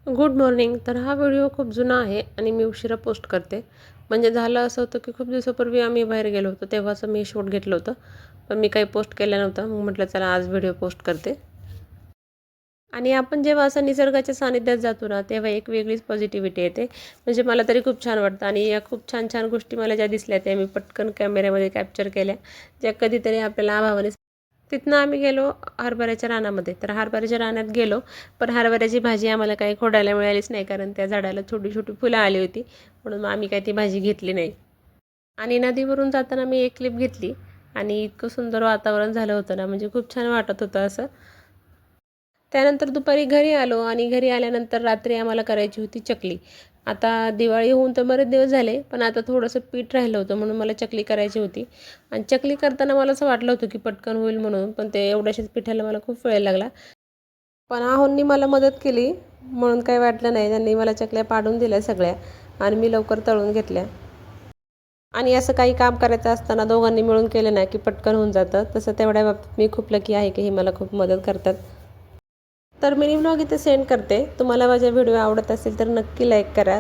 Good morning. तर हा video खूप जुना आहे आणि मी उशिरा पोस्ट करते. म्हणजे झालं असं होतं की खूप दिवसापूर्वी आम्ही बाहेर गेलो होतो तेव्हाचं मी शूट घेतलं होतं. पण मी काही पोस्ट केलं नव्हतं. मग म्हटलं चला आज व्हिडिओ पोस्ट करते. आणि आपण जेव्हा असं निसर्गाच्या सानिध्यात जातो ना, तेव्हा एक वेगळीच पॉझिटिव्हिटी येते. म्हणजे मला तरी खूप छान वाटतं आणि या खूप छान छान गोष्टी मला ज्या दिसल्या त्या मी पटकन कॅमेऱ्यामध्ये कॅप्चर केल्या, ज्या कधीतरी आपल्याला अभावाने. तिथनं आम्ही गेलो हरभऱ्याच्या रानामध्ये. तर हरभऱ्याच्या रानात गेलो, पण हरभऱ्याची भाजी आम्हाला काही खोडायला मिळालीच नाही, कारण त्या झाडाला छोटी-छोटी फुलं आली होती. म्हणून मग आम्ही काही ती भाजी घेतली नाही. आणि नदीवरून जाताना मी एक क्लिप घेतली आणि इतकं सुंदर वातावरण झालं होतं ना, म्हणजे खूप छान वाटत होतं असं. त्यानंतर दुपारी घरी आलो आणि घरी आल्यानंतर रात्री आम्हाला करायची होती चकली. आता दिवाळी होऊन तर बरेच दिवस झाले, पण आता थोडंसं पीठ राहिलं होतं म्हणून मला चकली करायची होती. आणि चकली करताना मला असं वाटलं होतं की पटकन होईल म्हणून, पण ते एवढ्याशाच पिठाला मला खूप वेळ लागला. पण आहोंनी मला मदत केली म्हणून काही वाटलं नाही. त्यांनी मला चकल्या पाडून दिल्या सगळ्या आणि मी लवकर तळून घेतल्या. आणि असं काही काम करायचं असताना दोघांनी मिळून केलं ना, की पटकन होऊन जातं. तसं तेवढ्या बाबतीत मी खूप लकी आहे की हे मला खूप मदत करतात. तर मिनी व्लॉग इथे सेंड करते. तुम्हाला माझा व्हिडिओ आवडत असेल तर नक्की लाईक करा.